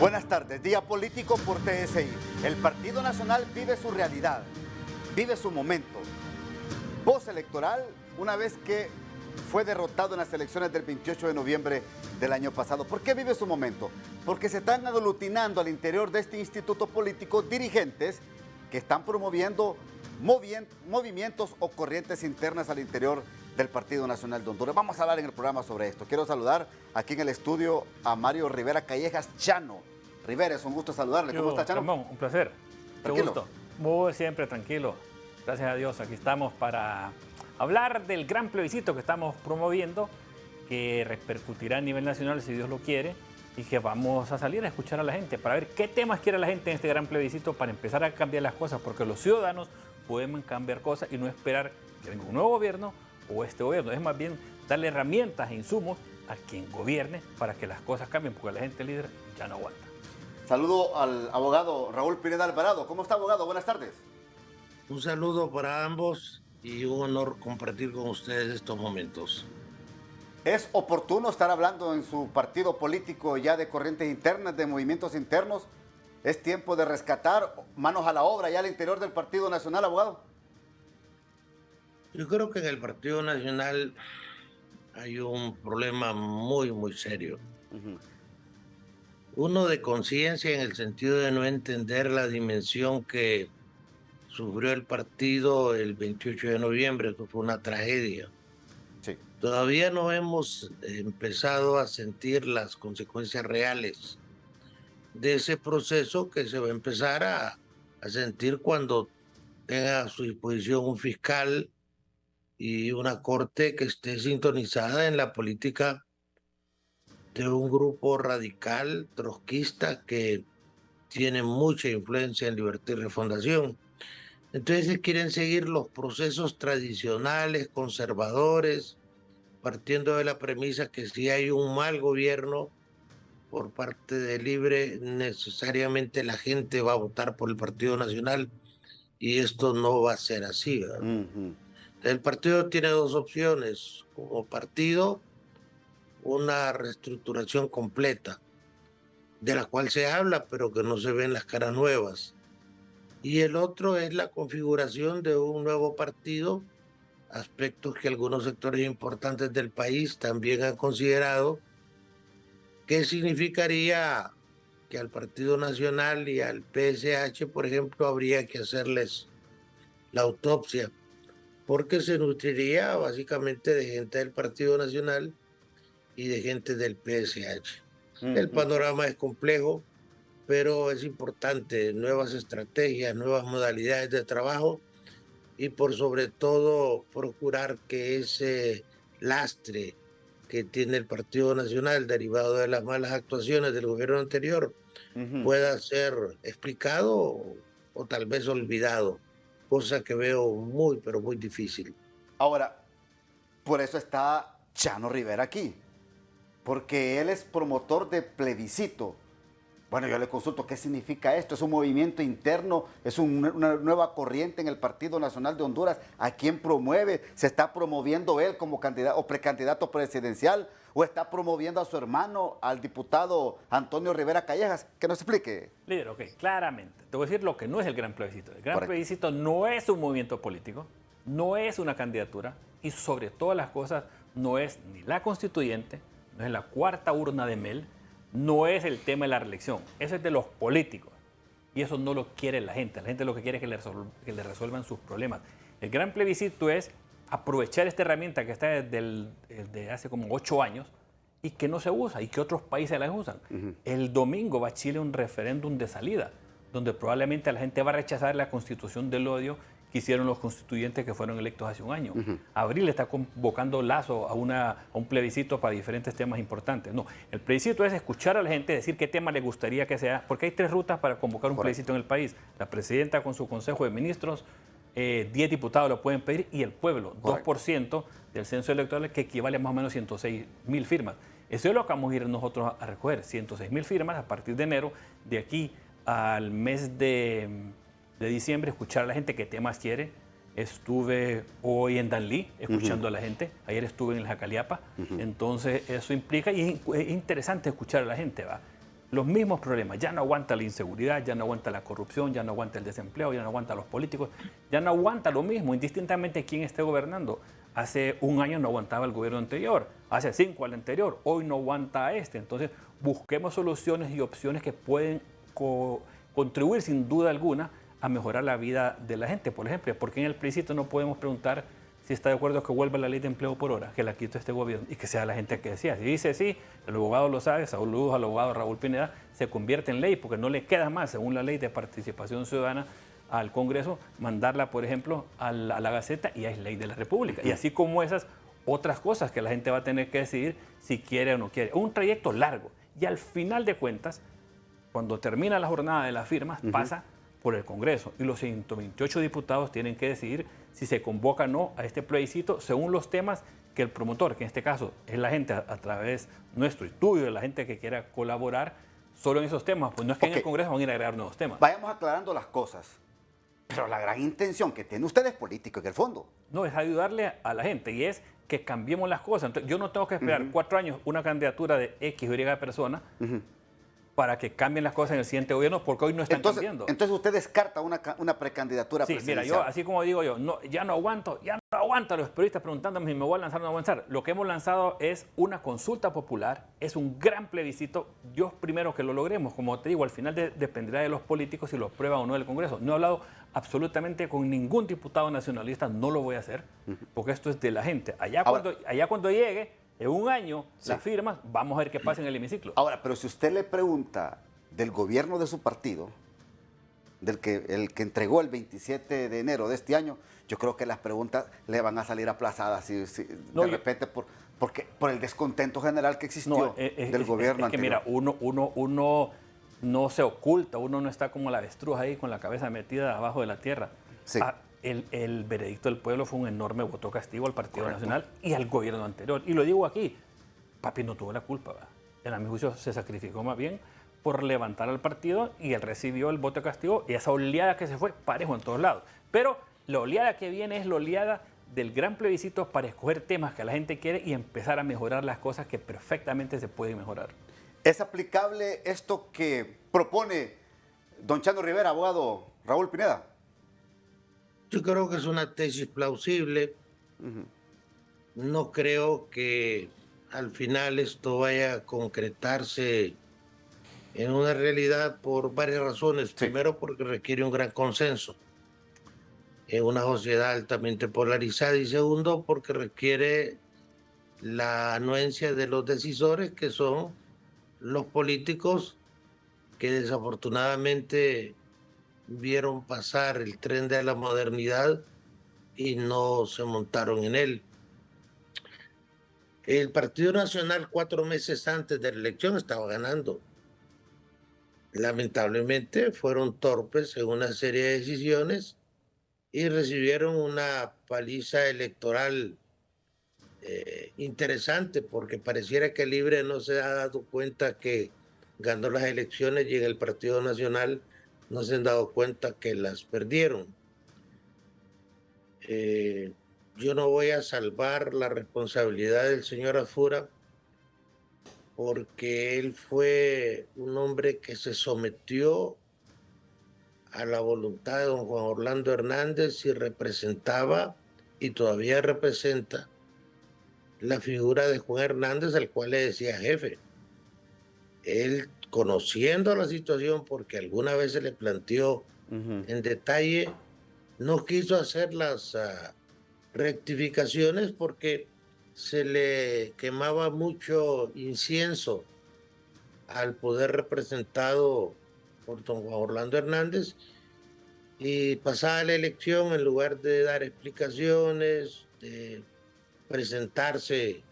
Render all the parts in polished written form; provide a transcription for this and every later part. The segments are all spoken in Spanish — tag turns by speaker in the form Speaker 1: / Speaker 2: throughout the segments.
Speaker 1: Buenas tardes, día político por TSI. El Partido Nacional vive su realidad, vive su momento. Voz electoral una vez que fue derrotado en las elecciones del 28 de noviembre del año pasado. ¿Por qué vive su momento? Porque se están aglutinando al interior de este instituto político dirigentes que están promoviendo movimientos o corrientes internas al interior del Partido Nacional de Honduras. Vamos a hablar en el programa sobre esto. Quiero saludar aquí en el estudio a Mario Rivera Callejas Chano. Rivera, es un gusto saludarle. ¿Cómo está, Chano?
Speaker 2: Ramón, un placer.
Speaker 1: Tranquilo.
Speaker 2: Qué gusto. Muy siempre tranquilo. Gracias a Dios. Aquí estamos para hablar del gran plebiscito que estamos promoviendo, que repercutirá a nivel nacional si Dios lo quiere, y que vamos a salir a escuchar a la gente para ver qué temas quiere la gente en este gran plebiscito para empezar a cambiar las cosas, porque los ciudadanos podemos cambiar cosas y no esperar que venga un nuevo gobierno o este gobierno. Es más bien darle herramientas e insumos a quien gobierne para que las cosas cambien, porque la gente líder ya no aguanta.
Speaker 1: Saludo al abogado Raúl Pineda Alvarado. ¿Cómo está, abogado? Buenas tardes.
Speaker 3: Un saludo para ambos y un honor compartir con ustedes estos momentos.
Speaker 1: ¿Es oportuno estar hablando en su partido político ya de corrientes internas, de movimientos internos? ¿Es tiempo de rescatar manos a la obra ya al interior del Partido Nacional, abogado?
Speaker 3: Yo creo que en el Partido Nacional hay un problema muy serio. Uno de conciencia en el sentido de no entender la dimensión que sufrió el partido el 28 de noviembre. Eso fue una tragedia.
Speaker 1: Sí.
Speaker 3: Todavía no hemos empezado a sentir las consecuencias reales de ese proceso que se va a empezar a sentir cuando tenga a su disposición un fiscal y una corte que esté sintonizada en la política de un grupo radical trotskista que tiene mucha influencia en Libertad y Refundación. Entonces quieren seguir los procesos tradicionales, conservadores, partiendo de la premisa que si hay un mal gobierno por parte de Libre, necesariamente la gente va a votar por el Partido Nacional, y esto no va a ser así, ¿verdad? El partido tiene dos opciones. Como partido, una reestructuración completa, de la cual se habla, pero que no se ven las caras nuevas. Y el otro es la configuración de un nuevo partido, aspectos que algunos sectores importantes del país también han considerado, que significaría que al Partido Nacional y al PSH, por ejemplo, habría que hacerles la autopsia, porque se nutriría básicamente de gente del Partido Nacional y de gente del PSH. El panorama es complejo, pero es importante nuevas estrategias, nuevas modalidades de trabajo y por sobre todo procurar que ese lastre que tiene el Partido Nacional derivado de las malas actuaciones del gobierno anterior pueda ser explicado o tal vez olvidado, cosa que veo muy, pero muy difícil.
Speaker 1: Ahora, por eso está Chano Rivera aquí, porque él es promotor de plebiscito. Bueno, yo le consulto, ¿qué significa esto? ¿Es un movimiento interno? ¿Es una nueva corriente en el Partido Nacional de Honduras? ¿A quién promueve? ¿Se está promoviendo él como candidato o precandidato presidencial? ¿O está promoviendo a su hermano, al diputado Antonio Rivera Callejas? Que nos explique.
Speaker 2: Líder, ok, claramente. Te voy a decir lo que no es el gran plebiscito. El gran plebiscito no es un movimiento político, no es una candidatura y sobre todas las cosas no es ni la constituyente, no es la cuarta urna de Mel, no es el tema de la reelección. Eso es de los políticos y eso no lo quiere la gente. La gente lo que quiere es que le resuelvan sus problemas. El gran plebiscito es aprovechar esta herramienta que está desde hace como 8 años y que no se usa y que otros países la usan. El domingo va a Chile un referéndum de salida, donde probablemente la gente va a rechazar la constitución del odio que hicieron los constituyentes que fueron electos hace un año. Abril está convocando Lazo a un plebiscito para diferentes temas importantes. No, el plebiscito es escuchar a la gente, decir qué tema le gustaría que sea, porque hay 3 rutas para convocar un plebiscito en el país. La presidenta con su consejo de ministros, 10 diputados lo pueden pedir y el pueblo, 2% del censo electoral, que equivale a más o menos 106.000 firmas. Eso es lo que vamos a ir nosotros a recoger, 106.000 firmas a partir de enero, de aquí al mes de diciembre, escuchar a la gente qué temas quiere. Estuve hoy en Danlí escuchando a la gente, ayer estuve en el Jacaliapa, entonces eso implica, y es interesante escuchar a la gente, ¿va? los mismos problemas. Ya no aguanta la inseguridad, ya no aguanta la corrupción, ya no aguanta el desempleo, ya no aguanta los políticos, ya no aguanta lo mismo, indistintamente quién esté gobernando. Hace un año no aguantaba el gobierno anterior, hace 5 al anterior, hoy no aguanta a este. Entonces, busquemos soluciones y opciones que pueden contribuir sin duda alguna a mejorar la vida de la gente. Por ejemplo, ¿por qué en el plebiscito no podemos preguntar si está de acuerdo que vuelva la ley de empleo por hora, que la quitó este gobierno y que sea la gente que decía? Si dice sí, el abogado lo sabe, saludos al abogado Raúl Pineda, se convierte en ley porque no le queda más, según la ley de participación ciudadana, al Congreso mandarla, por ejemplo, a la Gaceta y es ley de la República. Y así como esas otras cosas que la gente va a tener que decidir si quiere o no quiere. Un trayecto largo y al final de cuentas, cuando termina la jornada de las firmas, pasa por el Congreso y los 128 diputados tienen que decidir si se convoca o no a este plebiscito según los temas que el promotor, que en este caso es la gente a través nuestro estudio, de la gente que quiera colaborar solo en esos temas. Pues no es que en el Congreso van a ir a agregar nuevos temas.
Speaker 1: Vayamos aclarando las cosas. Pero la gran intención que tiene usted es político en el fondo.
Speaker 2: No, es ayudarle a la gente y es que cambiemos las cosas. Entonces, yo no tengo que esperar 4 años una candidatura de X o Y persona para que cambien las cosas en el siguiente gobierno, porque hoy no están cambiando.
Speaker 1: Entonces usted descarta una precandidatura presidencial.
Speaker 2: Mira, yo, así como digo yo, no, ya no aguanto a los periodistas preguntándome si me voy a lanzar o no voy a lanzar. Lo que hemos lanzado es una consulta popular, es un gran plebiscito. Yo primero que lo logremos, como te digo, al final dependerá de los políticos si lo aprueban o no el Congreso. No he hablado absolutamente con ningún diputado nacionalista, no lo voy a hacer, porque esto es de la gente. Allá cuando llegue, en un año, las firmas, vamos a ver qué pasa en el hemiciclo.
Speaker 1: Ahora, pero si usted le pregunta del gobierno de su partido, el que entregó el 27 de enero de este año, yo creo que las preguntas le van a salir aplazadas repente por el descontento general que existió del gobierno anterior.
Speaker 2: Que mira, uno no se oculta, uno no está como la avestruz ahí con la cabeza metida abajo de la tierra.
Speaker 1: Sí.
Speaker 2: El veredicto del pueblo fue un enorme voto castigo al Partido Nacional y al gobierno anterior. Y lo digo aquí, papi no tuvo la culpa, ¿verdad? Él, a mi juicio, se sacrificó más bien por levantar al partido y él recibió el voto de castigo y esa oleada que se fue parejo en todos lados. Pero la oleada que viene es la oleada del gran plebiscito para escoger temas que la gente quiere y empezar a mejorar las cosas que perfectamente se pueden mejorar.
Speaker 1: ¿Es aplicable esto que propone don Chano Rivera, abogado Raúl Pineda?
Speaker 3: Yo creo que es una tesis plausible. No creo que al final esto vaya a concretarse en una realidad por varias razones. Sí. Primero, porque requiere un gran consenso en una sociedad altamente polarizada, y segundo, porque requiere la anuencia de los decisores, que son los políticos que desafortunadamente vieron pasar el tren de la modernidad y no se montaron en él. El Partido Nacional 4 meses antes de la elección estaba ganando. Lamentablemente fueron torpes en una serie de decisiones y recibieron una paliza electoral interesante, porque pareciera que Libre no se ha dado cuenta que ganó las elecciones y en el Partido Nacional no se han dado cuenta que las perdieron. Yo no voy a salvar la responsabilidad del señor Afura, porque él fue un hombre que se sometió a la voluntad de don Juan Orlando Hernández y representaba, y todavía representa, la figura de Juan Hernández, al cual le decía jefe. Él, conociendo la situación, porque alguna vez se le planteó en detalle, no quiso hacer las rectificaciones porque se le quemaba mucho incienso al poder representado por don Juan Orlando Hernández, y pasada la elección, en lugar de dar explicaciones, de presentarse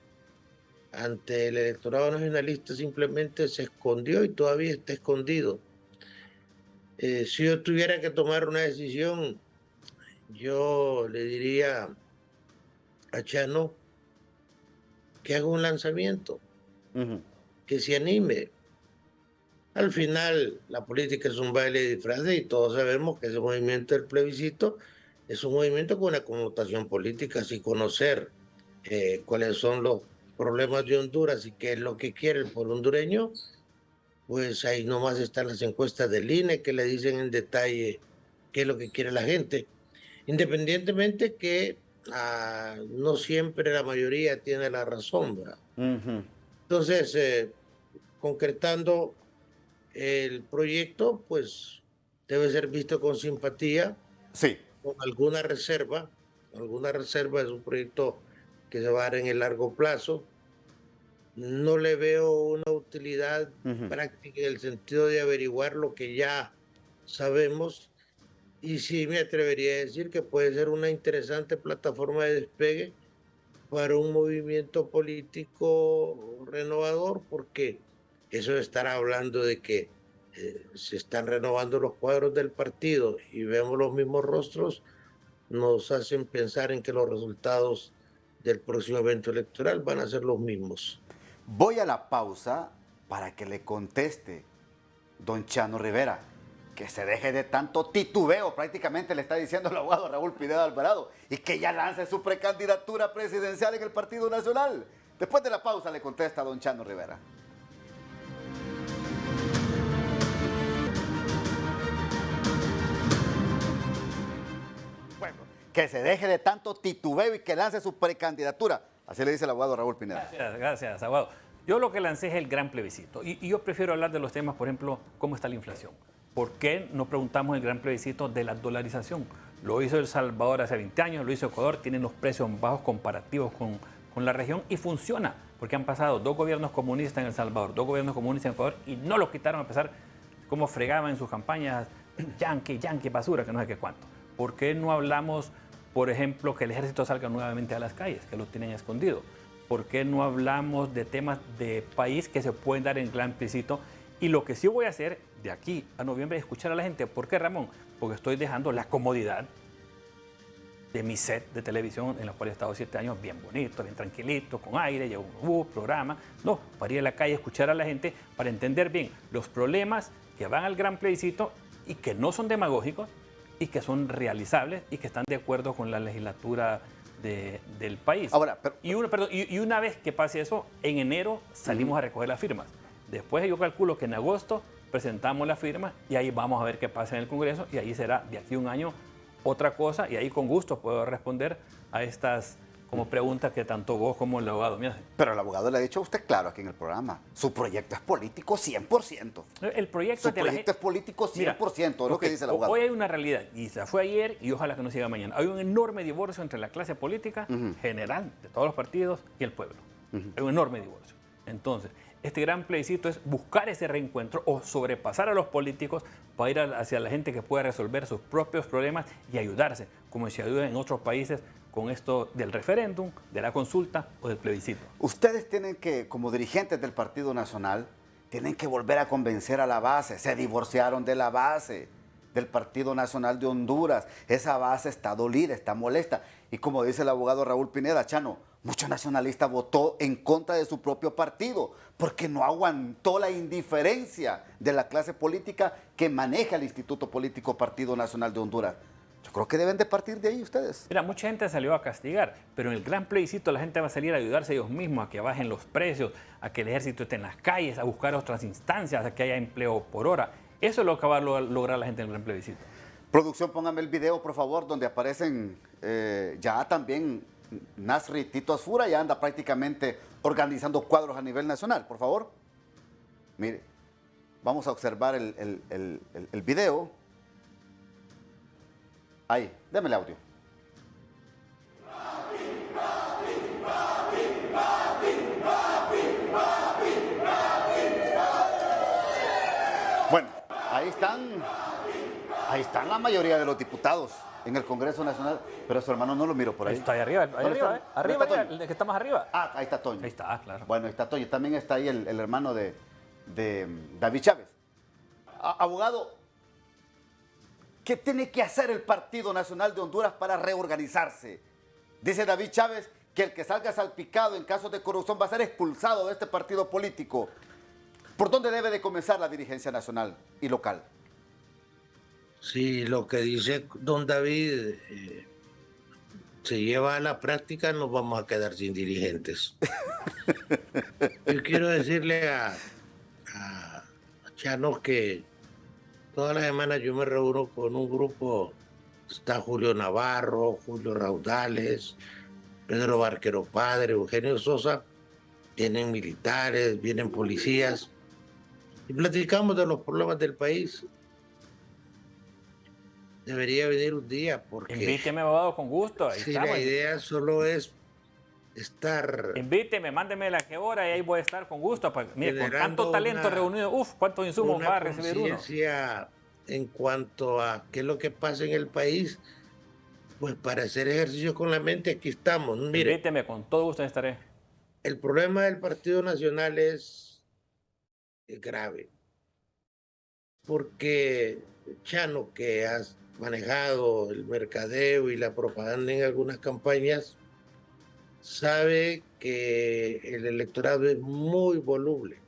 Speaker 3: ante el electorado nacionalista, simplemente se escondió y todavía está escondido. Si yo tuviera que tomar una decisión, yo le diría a Chano que haga un lanzamiento, que se anime. Al final, la política es un baile de disfraces y todos sabemos que ese movimiento del plebiscito es un movimiento con una connotación política. Sin conocer cuáles son los problemas de Honduras y qué es lo que quiere el pueblo hondureño, pues ahí nomás están las encuestas del INE que le dicen en detalle qué es lo que quiere la gente. Independientemente que no siempre la mayoría tiene la razón, ¿verdad? Entonces, concretando el proyecto, pues debe ser visto con simpatía,
Speaker 1: Sí.
Speaker 3: con alguna reserva. Alguna reserva, es un proyecto que se va a dar en el largo plazo. No le veo una utilidad práctica en el sentido de averiguar lo que ya sabemos. Y sí me atrevería a decir que puede ser una interesante plataforma de despegue para un movimiento político renovador, porque eso de estar hablando de que se están renovando los cuadros del partido y vemos los mismos rostros, nos hacen pensar en que los resultados del próximo evento electoral van a ser los mismos.
Speaker 1: Voy a la pausa para que le conteste don Chano Rivera, que se deje de tanto titubeo, prácticamente le está diciendo el abogado Raúl Pineda Alvarado, y que ya lance su precandidatura presidencial en el Partido Nacional. Después de la pausa le contesta don Chano Rivera. Bueno, que se deje de tanto titubeo y que lance su precandidatura. Así le dice el abogado Raúl Pineda.
Speaker 2: Gracias, abogado. Yo lo que lancé es el gran plebiscito. Y yo prefiero hablar de los temas, por ejemplo, cómo está la inflación. ¿Por qué no preguntamos el gran plebiscito de la dolarización? Lo hizo El Salvador hace 20 años, lo hizo Ecuador, tienen los precios bajos comparativos con la región y funciona, porque han pasado 2 gobiernos comunistas en El Salvador, 2 gobiernos comunistas en Ecuador y no los quitaron a pesar de cómo fregaban en sus campañas, yanqui, basura, que no sé qué cuánto. ¿Por qué no hablamos, por ejemplo, que el ejército salga nuevamente a las calles, que lo tienen escondido? ¿Por qué no hablamos de temas de país que se pueden dar en gran plebiscito? Y lo que sí voy a hacer de aquí a noviembre es escuchar a la gente. ¿Por qué, Ramón? Porque estoy dejando la comodidad de mi set de televisión en la cual he estado 7 años bien bonito, bien tranquilito, con aire, llevo un programa. No, para ir a la calle, escuchar a la gente, para entender bien los problemas que van al gran plebiscito y que no son demagógicos y que son realizables y que están de acuerdo con la legislatura del país.
Speaker 1: Ahora,
Speaker 2: y una vez que pase eso, en enero salimos a recoger las firmas. Después yo calculo que en agosto presentamos la firma y ahí vamos a ver qué pasa en el Congreso y ahí será de aquí a un año otra cosa y ahí con gusto puedo responder a estas como preguntas que tanto vos como el abogado me hacen.
Speaker 1: Pero el abogado le ha dicho a usted claro aquí en el programa, su proyecto es político 100%.
Speaker 2: El proyecto
Speaker 1: es político 100%, es lo que dice el abogado.
Speaker 2: Hoy hay una realidad, y se fue ayer y ojalá que no siga mañana. Hay un enorme divorcio entre la clase política general de todos los partidos y el pueblo. Hay un enorme divorcio. Entonces, este gran plebiscito es buscar ese reencuentro o sobrepasar a los políticos para ir hacia la gente que pueda resolver sus propios problemas y ayudarse, como se ayuda en otros países con esto del referéndum, de la consulta o del plebiscito.
Speaker 1: Ustedes tienen que, como dirigentes del Partido Nacional, tienen que volver a convencer a la base. Se divorciaron de la base del Partido Nacional de Honduras. Esa base está dolida, está molesta. Y como dice el abogado Raúl Pineda, Chano, mucho nacionalista votó en contra de su propio partido porque no aguantó la indiferencia de la clase política que maneja el Instituto Político Partido Nacional de Honduras. Yo creo que deben de partir de ahí ustedes.
Speaker 2: Mira, mucha gente salió a castigar, pero en el gran plebiscito la gente va a salir a ayudarse a ellos mismos, a que bajen los precios, a que el ejército esté en las calles, a buscar otras instancias, a que haya empleo por hora. Eso es lo que va a lograr la gente en el gran plebiscito.
Speaker 1: Producción, póngame el video, por favor, donde aparecen ya también Nasri Tito Asfura, ya anda prácticamente organizando cuadros a nivel nacional, por favor. Mire, vamos a observar el video. Ahí, déme el audio. Bueno, ahí están la mayoría de los diputados en el Congreso Nacional, pero su hermano no lo miro por ahí.
Speaker 2: Está ahí arriba, arriba, mira, el que está más arriba.
Speaker 1: Ah, ahí está Toño.
Speaker 2: Ahí está, claro.
Speaker 1: Bueno, ahí está Toño. También está ahí el hermano de David Chávez. Abogado, ¿qué tiene que hacer el Partido Nacional de Honduras para reorganizarse? Dice David Chávez que el que salga salpicado en casos de corrupción va a ser expulsado de este partido político. ¿Por dónde debe de comenzar la dirigencia nacional y local?
Speaker 3: Sí, lo que dice don David se lleva a la práctica, nos vamos a quedar sin dirigentes. Yo quiero decirle a Chano, que todas las semanas yo me reúno con un grupo. Está Julio Navarro, Julio Raudales, Pedro Barquero Padre, Eugenio Sosa. Vienen militares, vienen policías. Y platicamos de los problemas del país. Debería venir un día porque
Speaker 2: Invíteme, abogado, con gusto. Ahí
Speaker 3: si
Speaker 2: estamos.
Speaker 3: la idea solo es estar
Speaker 2: Invíteme, mándeme la que hora y ahí voy a estar con gusto. Mire, con tanto
Speaker 3: generando
Speaker 2: talento reunido, cuántos insumos
Speaker 3: una
Speaker 2: va a recibir uno.
Speaker 3: conciencia en cuanto a qué es lo que pasa en el país, pues para hacer ejercicio con la mente aquí estamos. Mire,
Speaker 2: Invíteme, con todo gusto estaré.
Speaker 3: el problema del Partido Nacional es grave, porque Chano, que has manejado el mercadeo y la propaganda en algunas campañas, sabe que el electorado es muy voluble.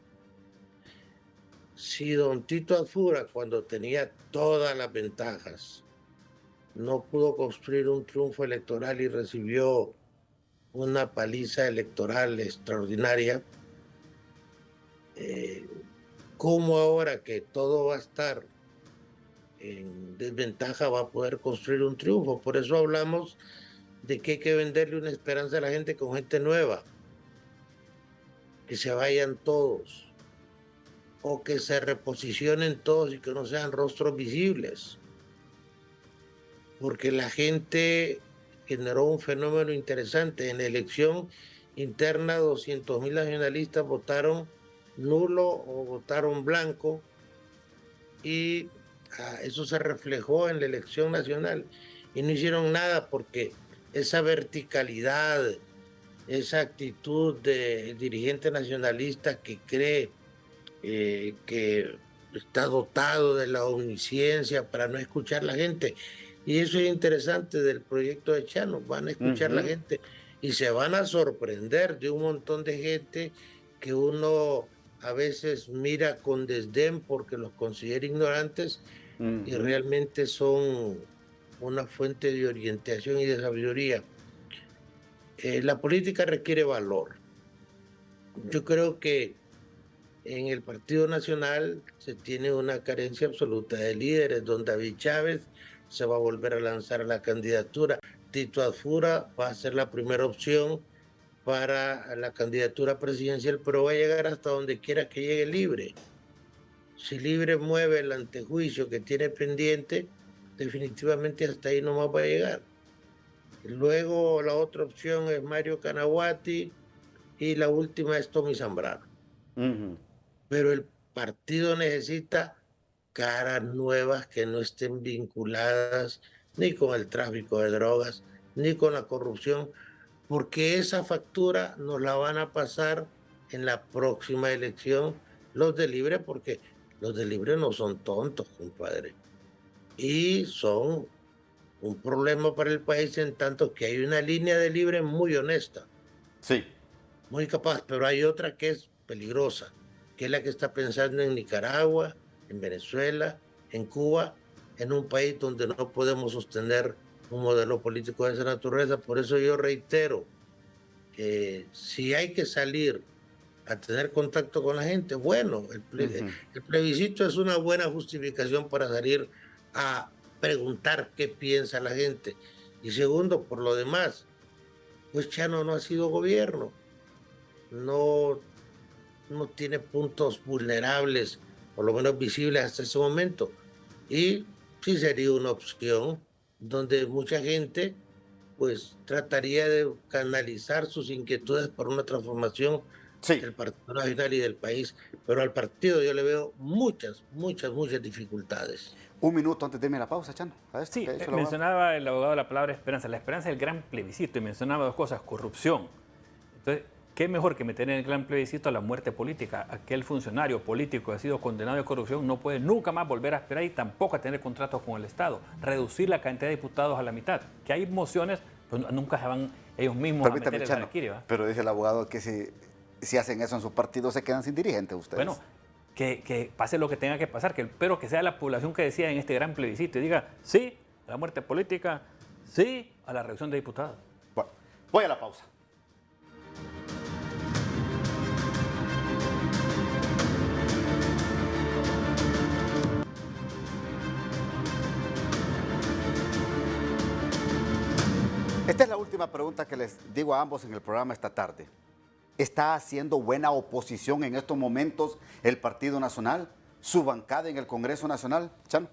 Speaker 3: Si don Tito Azura, cuando tenía todas las ventajas, no pudo construir un triunfo electoral y recibió una paliza electoral extraordinaria, ¿cómo ahora que todo va a estar en desventaja va a poder construir un triunfo? Por eso hablamos de que hay que venderle una esperanza a la gente con gente nueva, que se vayan todos, o que se reposicionen todos y que no sean rostros visibles. Porque la gente generó un fenómeno interesante. En la elección interna, 200,000 nacionalistas votaron nulo o votaron blanco, y eso se reflejó en la elección nacional. Y no hicieron nada porque esa verticalidad, esa actitud de dirigente nacionalista que cree que está dotado de la omnisciencia para no escuchar a la gente. Y eso es interesante del proyecto de Chano, van a escuchar a la gente y se van a sorprender de un montón de gente que uno a veces mira con desdén porque los considera ignorantes y realmente son una fuente de orientación y de sabiduría. La política requiere valor. Yo creo que en el Partido Nacional se tiene una carencia absoluta de líderes. Don David Chávez se va a volver a lanzar a la candidatura. Tito Azura va a ser la primera opción para la candidatura presidencial, pero va a llegar hasta donde quiera que llegue Libre. Si Libre mueve el antejuicio que tiene pendiente, definitivamente hasta ahí nomás va a llegar. Luego la otra opción es Mario Canaguati y la última es Tommy Zambrano. Pero el partido necesita caras nuevas que no estén vinculadas ni con el tráfico de drogas, ni con la corrupción, porque esa factura nos la van a pasar en la próxima elección los de Libre, porque los de Libre no son tontos, compadre. Y son un problema para el país en tanto que hay una línea de Libre muy honesta.
Speaker 1: Sí.
Speaker 3: Muy capaz, pero hay otra que es peligrosa, que es la que está pensando en Nicaragua, en Venezuela, en Cuba, en un país donde no podemos sostener un modelo político de esa naturaleza. Por eso yo reitero que si hay que salir a tener contacto con la gente, bueno, el plebiscito es una buena justificación para salir a preguntar qué piensa la gente. Y segundo, por lo demás, pues Chano no ha sido gobierno, no tiene puntos vulnerables, por lo menos visibles hasta ese momento. Y sí sería una opción donde mucha gente pues trataría de canalizar sus inquietudes por una transformación del Partido Nacional y del país. Pero al partido yo le veo muchas dificultades.
Speaker 1: Un minuto antes de irme a la pausa, Chano.
Speaker 2: Sí, mencionaba el abogado la palabra esperanza. La esperanza es el gran plebiscito y mencionaba dos cosas, corrupción. Entonces, ¿qué mejor que meter en el gran plebiscito a la muerte política? Aquel funcionario político que ha sido condenado de corrupción no puede nunca más volver a aspirar y tampoco a tener contratos con el Estado. Reducir la cantidad de diputados a la mitad. Que hay mociones, pues nunca se van ellos mismos a meter el harakiri, ¿va?
Speaker 1: Pero dice el abogado que si hacen eso en sus partidos se quedan sin dirigentes ustedes.
Speaker 2: Bueno, que pase lo que tenga que pasar, pero que sea la población que decida en este gran plebiscito y diga sí a la muerte política, sí a la reducción de diputados.
Speaker 1: Bueno, voy a la pausa. Esta es la última pregunta que les digo a ambos en el programa esta tarde. ¿Está haciendo buena oposición en estos momentos el Partido Nacional, su bancada en el Congreso Nacional? Chano.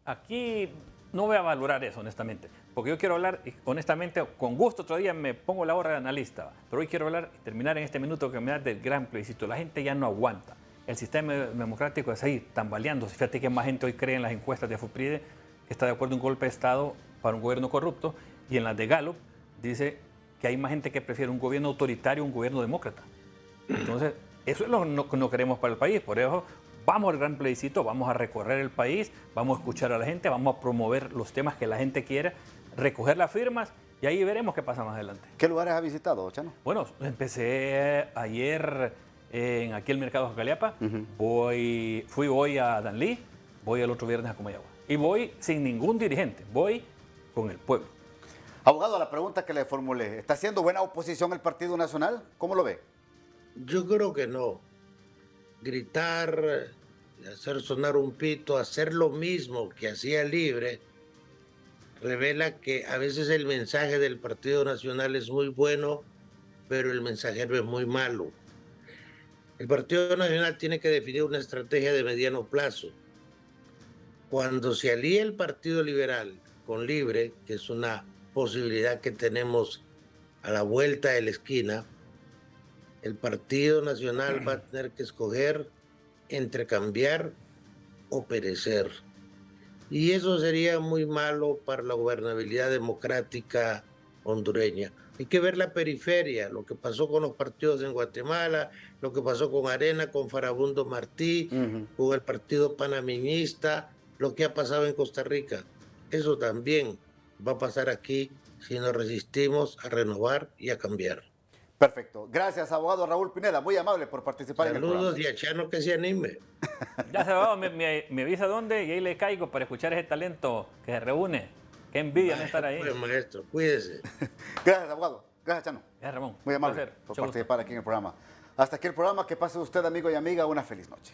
Speaker 2: Aquí no voy a valorar eso, honestamente, porque yo quiero hablar, honestamente, con gusto otro día me pongo la hora de analista, pero hoy quiero hablar y terminar en este minuto que me da del gran plebiscito. La gente ya no aguanta. El sistema democrático es ahí, tambaleándose. Fíjate que más gente hoy cree en las encuestas de Afopride que está de acuerdo en un golpe de Estado para un gobierno corrupto, y en las de Gallup dice que hay más gente que prefiere un gobierno autoritario a un gobierno demócrata. Entonces, eso es lo que no queremos para el país. Por eso vamos al gran plebiscito, vamos a recorrer el país, vamos a escuchar a la gente, vamos a promover los temas que la gente quiera, recoger las firmas y ahí veremos qué pasa más adelante.
Speaker 1: ¿Qué lugares ha visitado, Chano?
Speaker 2: Bueno, empecé ayer aquí el mercado de Jocaliapa, fui hoy a Danlí, voy el otro viernes a Comayagua. Y voy sin ningún dirigente, voy con el pueblo.
Speaker 1: Abogado, la pregunta que le formulé, ¿está haciendo buena oposición el Partido Nacional? ¿Cómo lo ve?
Speaker 3: Yo creo que no. Gritar, hacer sonar un pito, hacer lo mismo que hacía Libre, revela que a veces el mensaje del Partido Nacional es muy bueno, pero el mensajero es muy malo. El Partido Nacional tiene que definir una estrategia de mediano plazo. Cuando se alía el Partido Liberal con Libre, que es una posibilidad que tenemos a la vuelta de la esquina, el Partido Nacional va a tener que escoger entre cambiar o perecer. Y eso sería muy malo para la gobernabilidad democrática hondureña. Hay que ver la periferia, lo que pasó con los partidos en Guatemala, lo que pasó con Arena, con Farabundo Martí, con el Partido Panameñista, lo que ha pasado en Costa Rica. Eso también va a pasar aquí si nos resistimos a renovar y a cambiar.
Speaker 1: Perfecto. Gracias, abogado Raúl Pineda. Muy amable por participar en el programa.
Speaker 3: Saludos y a Chano que se anime.
Speaker 2: Gracias, abogado. Me avisa dónde y ahí le caigo para escuchar ese talento que se reúne. Qué envidia no estar ahí.
Speaker 3: Pues, maestro, cuídese.
Speaker 1: Gracias, abogado. Gracias, Chano.
Speaker 2: Gracias, Ramón.
Speaker 1: Muy amable por participar aquí en el programa. Hasta aquí el programa. Que pase usted, amigo y amiga, una feliz noche.